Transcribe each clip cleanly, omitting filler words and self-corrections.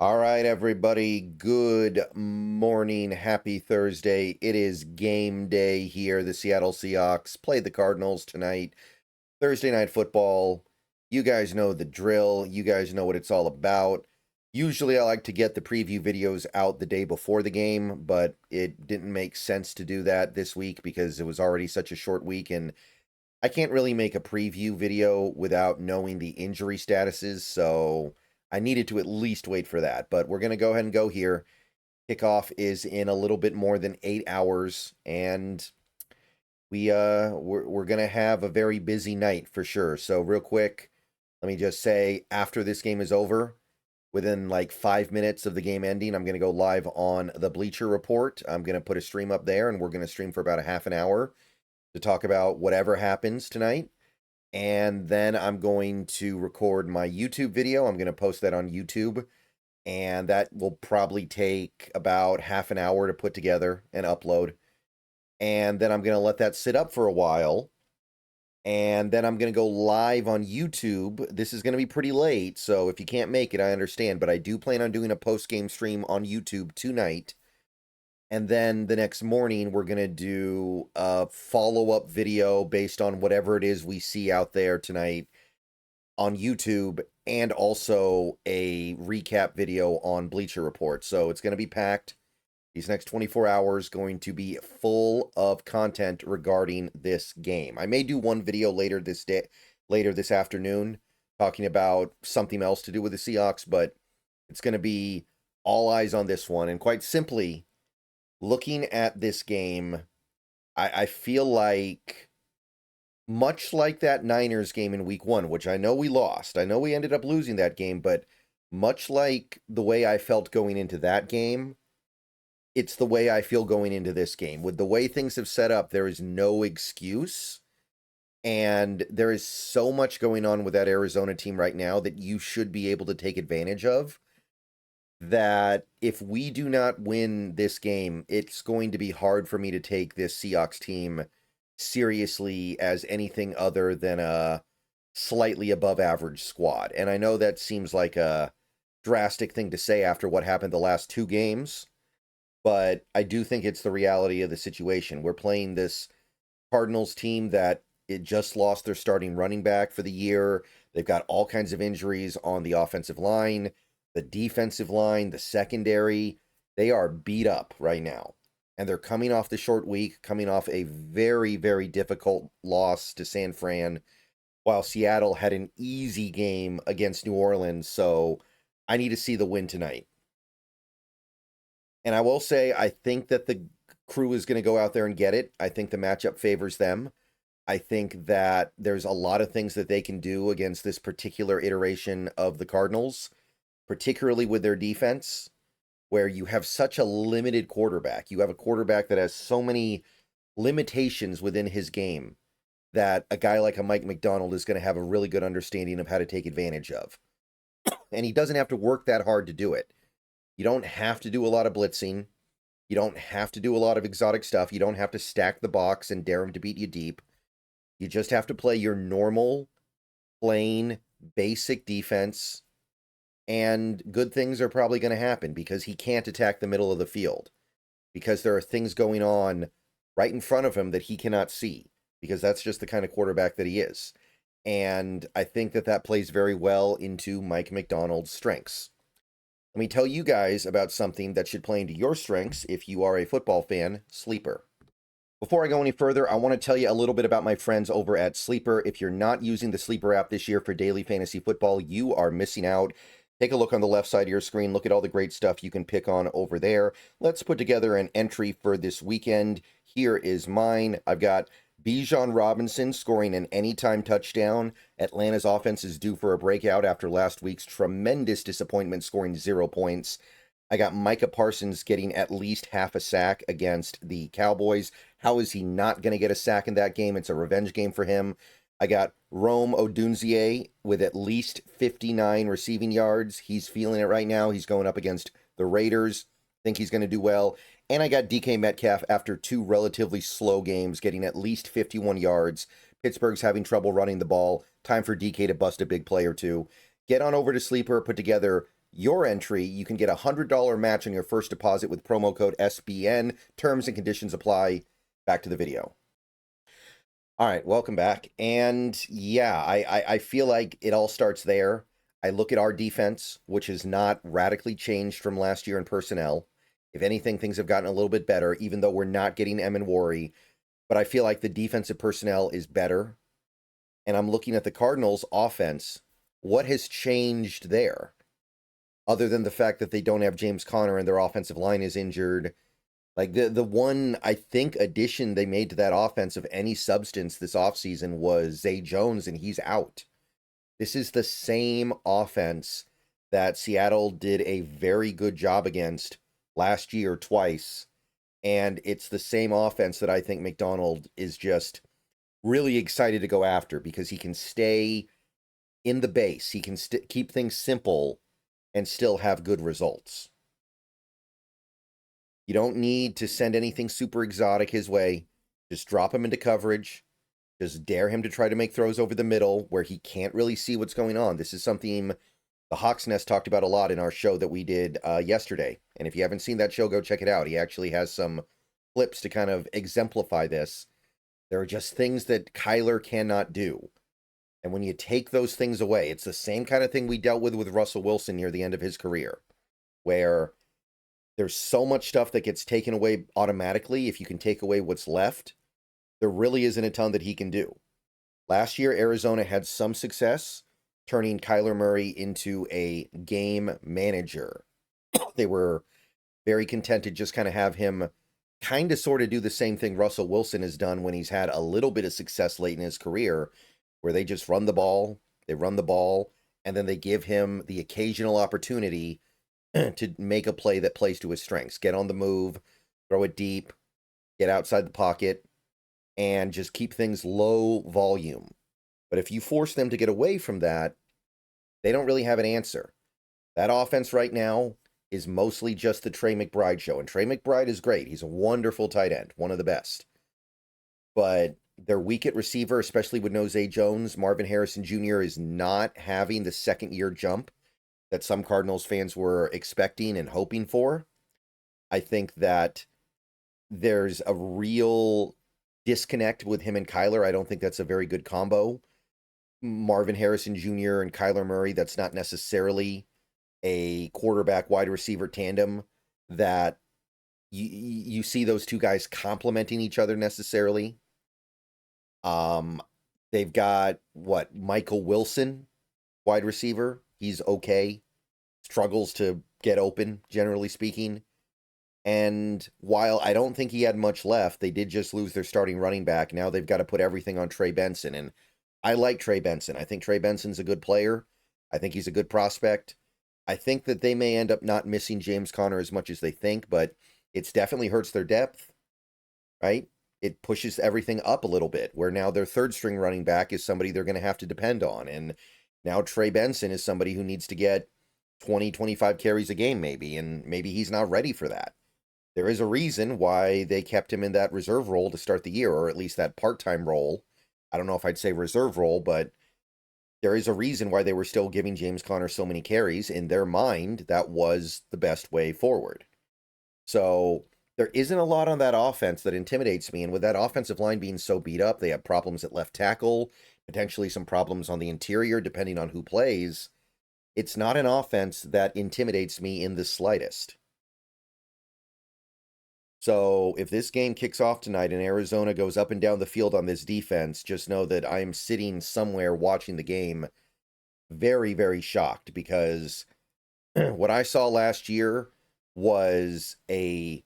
All right, everybody. Good morning. Happy Thursday. It is game day here. The Seattle Seahawks play the Cardinals tonight. Thursday night football. You guys know the drill. You guys know what it's all about. Usually I like to get the preview videos out the day before the game, but it didn't make sense to do that this week because it was already such a short week, and I can't really make a preview video without knowing the injury statuses, so I needed to at least wait for that. But we're going to go ahead and go here. Kickoff is in a little bit more than 8 hours, and we're going to have a very busy night for sure. So real quick, let me just say, after this game is over, within like 5 minutes of the game ending, I'm going to go live on the Bleacher Report. I'm going to put a stream up there, and we're going to stream for about a half an hour to talk about whatever happens tonight. And then I'm going to record my YouTube video. I'm going to post that on YouTube. And that will probably take about half an hour to put together and upload. And then I'm going to let that sit up for a while. And then I'm going to go live on YouTube. This is going to be pretty late, so if you can't make it, I understand. But I do plan on doing a post-game stream on YouTube tonight. And then the next morning, we're going to do a follow-up video based on whatever it is we see out there tonight on YouTube, and also a recap video on Bleacher Report. So it's going to be packed. These next 24 hours going to be full of content regarding this game. I may do one video later this afternoon, talking about something else to do with the Seahawks, but it's going to be all eyes on this one. And quite simply, looking at this game, I feel like, much like that Niners game in week 1, which I know we lost. I know we ended up losing that game, but much like the way I felt going into that game, it's the way I feel going into this game. With the way things have set up, there is no excuse. And there is so much going on with that Arizona team right now that you should be able to take advantage of. That if we do not win this game, it's going to be hard for me to take this Seahawks team seriously as anything other than a slightly above average squad. And I know that seems like a drastic thing to say after what happened the last 2 games, but I do think it's the reality of the situation. We're playing this Cardinals team that it just lost their starting running back for the year. They've got all kinds of injuries on the offensive line, the defensive line, the secondary. They are beat up right now. And they're coming off the short week, coming off a very, very difficult loss to San Fran, while Seattle had an easy game against New Orleans. So I need to see the win tonight. And I will say, I think that the crew is going to go out there and get it. I think the matchup favors them. I think that there's a lot of things that they can do against this particular iteration of the Cardinals, particularly with their defense, where you have such a limited quarterback. You have a quarterback that has so many limitations within his game that a guy like a Mike McDonald is going to have a really good understanding of how to take advantage of. And he doesn't have to work that hard to do it. You don't have to do a lot of blitzing. You don't have to do a lot of exotic stuff. You don't have to stack the box and dare him to beat you deep. You just have to play your normal, plain, basic defense, and good things are probably going to happen because he can't attack the middle of the field, because there are things going on right in front of him that he cannot see, because that's just the kind of quarterback that he is. And I think that that plays very well into Mike McDonald's strengths. Let me tell you guys about something that should play into your strengths if you are a football fan: Sleeper. Before I go any further, I want to tell you a little bit about my friends over at Sleeper. If you're not using the Sleeper app this year for daily fantasy football, you are missing out. Take a look on the left side of your screen. Look at all the great stuff you can pick on over there. Let's put together an entry for this weekend. Here is mine. I've got Bijan Robinson scoring an anytime touchdown. Atlanta's offense is due for a breakout after last week's tremendous disappointment, scoring 0 points. I got Micah Parsons getting at least half a sack against the Cowboys. How is he not going to get a sack in that game? It's a revenge game for him. I got Rome Odunze with at least 59 receiving yards. He's feeling it right now. He's going up against the Raiders. Think he's going to do well. And I got DK Metcalf after 2 relatively slow games, getting at least 51 yards. Pittsburgh's having trouble running the ball. Time for DK to bust a big play or two. Get on over to Sleeper, put together your entry, you can get a $100 match on your first deposit with promo code SBN. Terms and conditions apply. Back to the video. All right, welcome back. And yeah, I feel like it all starts there. I look at our defense, which has not radically changed from last year in personnel. If anything, things have gotten a little bit better, even though we're not getting M and Worry. But I feel like the defensive personnel is better. And I'm looking at the Cardinals' offense. What has changed there? Other than the fact that they don't have James Conner and their offensive line is injured. Like the one, I think, addition they made to that offense of any substance this offseason was Zay Jones, and he's out. This is the same offense that Seattle did a very good job against last year twice. And it's the same offense that I think McDonald is just really excited to go after because he can stay in the base. He can keep things simple and still have good results. You don't need to send anything super exotic his way. Just drop him into coverage. Just dare him to try to make throws over the middle where he can't really see what's going on. This is something the Hawks Nest talked about a lot in our show that we did yesterday. And if you haven't seen that show, go check it out. He actually has some clips to kind of exemplify this. There are just things that Kyler cannot do. And when you take those things away, it's the same kind of thing we dealt with Russell Wilson near the end of his career, where there's so much stuff that gets taken away automatically. If you can take away what's left, there really isn't a ton that he can do. Last year, Arizona had some success turning Kyler Murray into a game manager. They were very content to just kind of have him kind of sort of do the same thing Russell Wilson has done when he's had a little bit of success late in his career, where they just run the ball, and then they give him the occasional opportunity to make a play that plays to his strengths. Get on the move, throw it deep, get outside the pocket, and just keep things low volume. But if you force them to get away from that, they don't really have an answer. That offense right now is mostly just the Trey McBride show. And Trey McBride is great. He's a wonderful tight end, one of the best. But they're weak at receiver, especially with no Zay Jones. Marvin Harrison Jr. is not having the second-year jump that some Cardinals fans were expecting and hoping for. I think that there's a real disconnect with him and Kyler. I don't think that's a very good combo. Marvin Harrison Jr. and Kyler Murray, that's not necessarily a quarterback wide receiver tandem that you see those two guys complementing each other necessarily. They've got Michael Wilson, wide receiver. He's okay. Struggles to get open, generally speaking. And while I don't think he had much left, they did just lose their starting running back. Now they've got to put everything on Trey Benson. And I like Trey Benson. I think Trey Benson's a good player. I think he's a good prospect. I think that they may end up not missing James Conner as much as they think, but it's definitely hurts their depth, right? It pushes everything up a little bit, where now their third string running back is somebody they're going to have to depend on. And now Trey Benson is somebody who needs to get 20, 25 carries a game maybe, and maybe he's not ready for that. There is a reason why they kept him in that reserve role to start the year, or at least that part-time role. I don't know if I'd say reserve role, but there is a reason why they were still giving James Conner so many carries. In their mind, that was the best way forward. So there isn't a lot on that offense that intimidates me. And with that offensive line being so beat up, they have problems at left tackle, potentially some problems on the interior, depending on who plays. It's not an offense that intimidates me in the slightest. So if this game kicks off tonight and Arizona goes up and down the field on this defense, just know that I'm sitting somewhere watching the game very, very shocked, because what I saw last year was a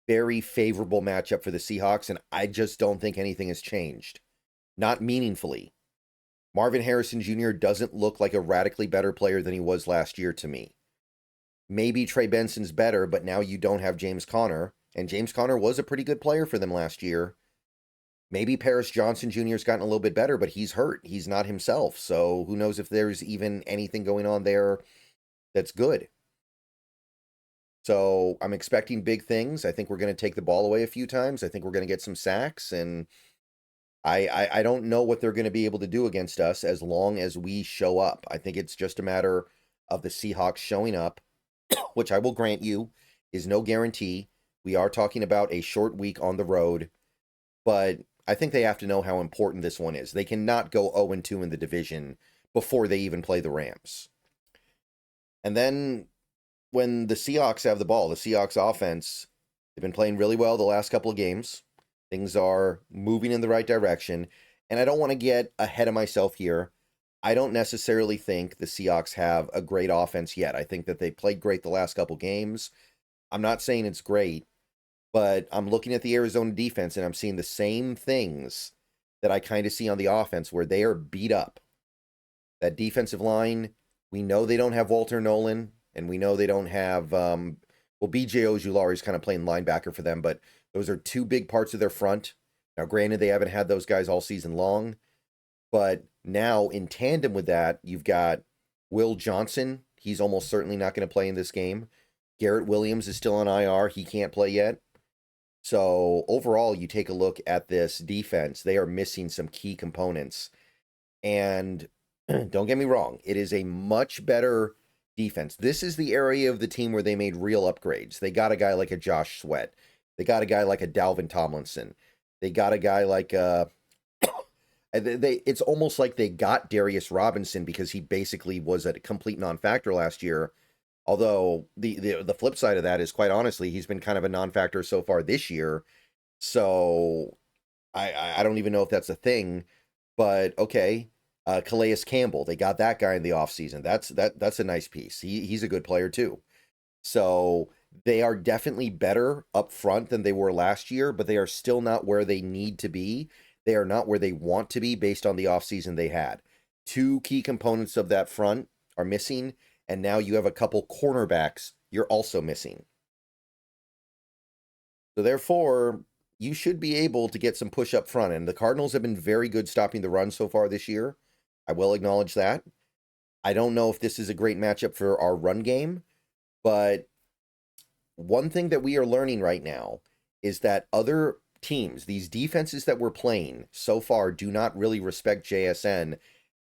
very favorable matchup for the Seahawks, and I just don't think anything has changed. Not meaningfully. Marvin Harrison Jr. doesn't look like a radically better player than he was last year to me. Maybe Trey Benson's better, but now you don't have James Conner. And James Conner was a pretty good player for them last year. Maybe Paris Johnson Jr. has gotten a little bit better, but he's hurt. He's not himself. So who knows if there's even anything going on there that's good. So I'm expecting big things. I think we're going to take the ball away a few times. I think we're going to get some sacks. And I don't know what they're going to be able to do against us as long as we show up. I think it's just a matter of the Seahawks showing up, which I will grant you is no guarantee. We are talking about a short week on the road, but I think they have to know how important this one is. They cannot go 0-2 in the division before they even play the Rams. And then when the Seahawks have the ball, the Seahawks offense, they've been playing really well the last couple of games. Things are moving in the right direction. And I don't want to get ahead of myself here. I don't necessarily think the Seahawks have a great offense yet. I think that they played great the last couple games. I'm not saying it's great, but I'm looking at the Arizona defense and I'm seeing the same things that I kind of see on the offense where they are beat up. That defensive line, we know they don't have Walter Nolan, and we know they don't have, B.J. Ojulari is kind of playing linebacker for them, but those are two big parts of their front. Now, granted, they haven't had those guys all season long, but now in tandem with that, you've got Will Johnson. He's almost certainly not going to play in this game. Garrett Williams is still on IR. He can't play yet. So overall, you take a look at this defense. They are missing some key components. And don't get me wrong, it is a much better defense. This is the area of the team where they made real upgrades. They got a guy like a Josh Sweat. They got a guy like a Dalvin Tomlinson. They got a guy like it's almost like they got Darius Robinson because he basically was a complete non-factor last year. Although the flip side of that is, quite honestly, he's been kind of a non-factor so far this year. So I don't even know if that's a thing. But okay, Calais Campbell, they got that guy in the offseason. That's a nice piece. He's a good player too. So they are definitely better up front than they were last year, but they are still not where they need to be. They are not where they want to be based on the offseason they had. Two key components of that front are missing, and now you have a couple cornerbacks you're also missing. So therefore, you should be able to get some push up front, and the Cardinals have been very good stopping the run so far this year. I will acknowledge that. I don't know if this is a great matchup for our run game, but one thing that we are learning right now is that other teams, these defenses that we're playing so far, do not really respect JSN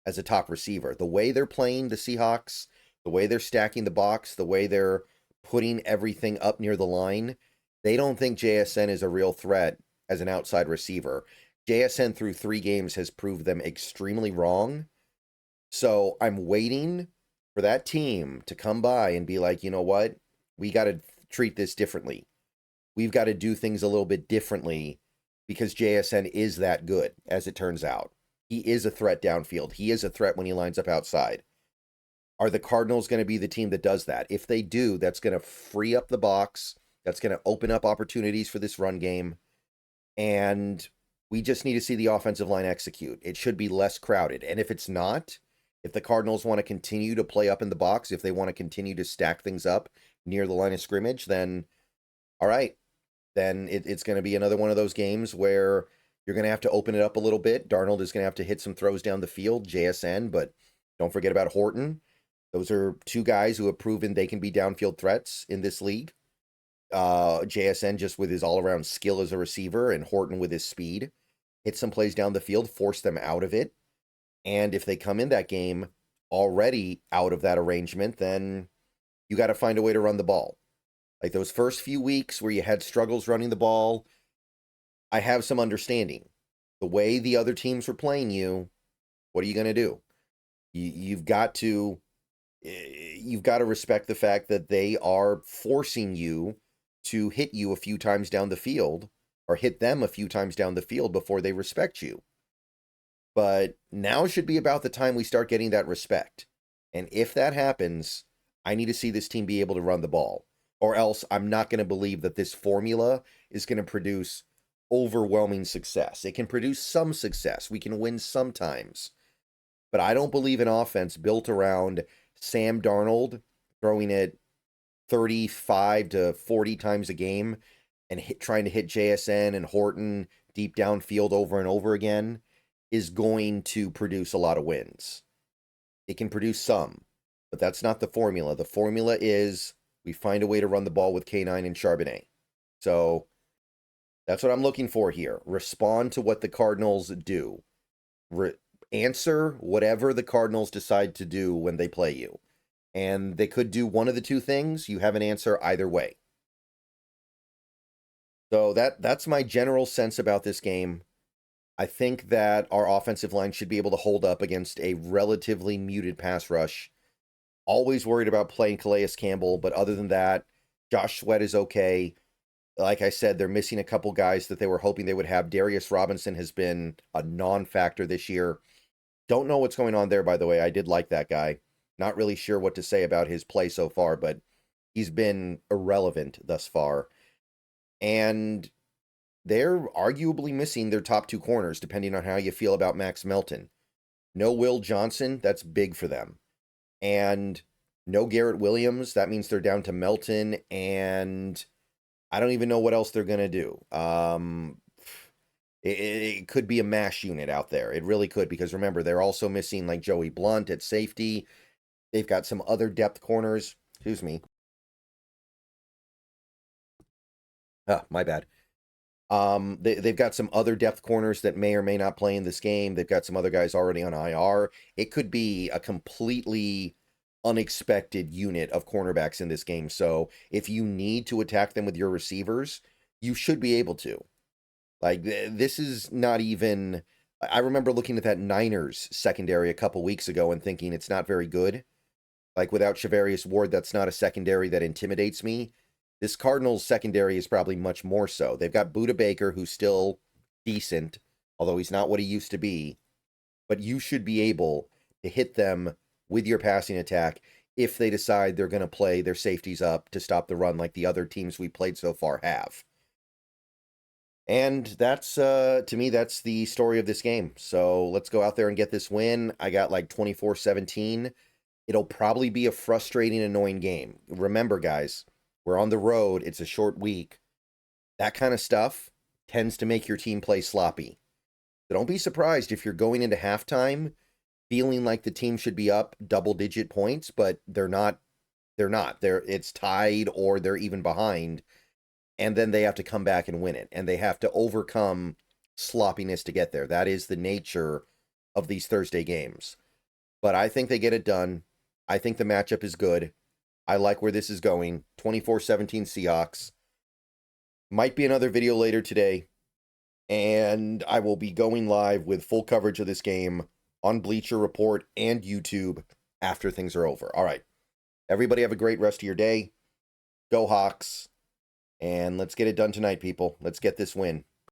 as a top receiver. The way they're playing the Seahawks, the way they're stacking the box, the way they're putting everything up near the line, they don't think JSN is a real threat as an outside receiver. JSN through 3 games has proved them extremely wrong. So I'm waiting for that team to come by and be like, you know what? We got to treat this differently. We've got to do things a little bit differently because JSN is that good, as it turns out. He is a threat downfield. He is a threat when he lines up outside. Are the Cardinals going to be the team that does that? If they do, that's going to free up the box. That's going to open up opportunities for this run game. And we just need to see the offensive line execute. It should be less crowded. And if it's not, if the Cardinals want to continue to play up in the box, if they want to continue to stack things up near the line of scrimmage, then all right. Then it's going to be another one of those games where you're going to have to open it up a little bit. Darnold is going to have to hit some throws down the field, JSN, but don't forget about Horton. Those are two guys who have proven they can be downfield threats in this league. JSN just with his all-around skill as a receiver, and Horton with his speed. Hit some plays down the field, force them out of it. And if they come in that game already out of that arrangement, then you got to find a way to run the ball. Like those first few weeks where you had struggles running the ball, I have some understanding. The way the other teams were playing you, what are you going to do? You've got to respect the fact that they are forcing you to hit you a few times down the field, or hit them a few times down the field before they respect you. But now should be about the time we start getting that respect. And if that happens, I need to see this team be able to run the ball. Or else I'm not going to believe that this formula is going to produce overwhelming success. It can produce some success. We can win sometimes. But I don't believe an offense built around Sam Darnold throwing it 35 to 40 times a game and trying to hit JSN and Horton deep downfield over and over again is going to produce a lot of wins. It can produce some, but that's not the formula. The formula is we find a way to run the ball with K9 and Charbonnet. So that's what I'm looking for here. Respond to what the Cardinals do. Answer whatever the Cardinals decide to do when they play you. And they could do one of the two things. You have an answer either way. So that's my general sense about this game. I think that our offensive line should be able to hold up against a relatively muted pass rush. Always worried about playing Calais Campbell, but other than that, Josh Sweat is okay. Like I said, they're missing a couple guys that they were hoping they would have. Darius Robinson has been a non-factor this year. Don't know what's going on there, by the way. I did like that guy. Not really sure what to say about his play so far, but he's been irrelevant thus far. And they're arguably missing their top two corners, depending on how you feel about Max Melton. No Will Johnson, that's big for them. And no Garrett Williams, that means they're down to Melton, and I don't even know what else they're going to do. It could be a mash unit out there. It really could, because remember, they're also missing like Joey Blunt at safety. They've got some other depth corners. Excuse me. My bad. They've got some other depth corners that may or may not play in this game. They've got some other guys already on IR. It could be a completely unexpected unit of cornerbacks in this game. So if you need to attack them with your receivers, you should be able to. Like, this is not even... I remember looking at that Niners secondary a couple weeks ago and thinking it's not very good. Like, without Shavarius Ward, that's not a secondary that intimidates me. This Cardinals secondary is probably much more so. They've got Budda Baker, who's still decent, although he's not what he used to be. But you should be able to hit them with your passing attack if they decide they're going to play their safeties up to stop the run like the other teams we played so far have. And that's, to me, that's the story of this game. So let's go out there and get this win. I got like 24-17. It'll probably be a frustrating, annoying game. Remember, guys, we're on the road. It's a short week. That kind of stuff tends to make your team play sloppy. So don't be surprised if you're going into halftime feeling like the team should be up double-digit points, but they're not. It's tied or they're even behind. And then they have to come back and win it. And they have to overcome sloppiness to get there. That is the nature of these Thursday games. But I think they get it done. I think the matchup is good. I like where this is going. 24-17 Seahawks. Might be another video later today. And I will be going live with full coverage of this game on Bleacher Report and YouTube after things are over. All right. Everybody have a great rest of your day. Go Hawks. And let's get it done tonight, people. Let's get this win.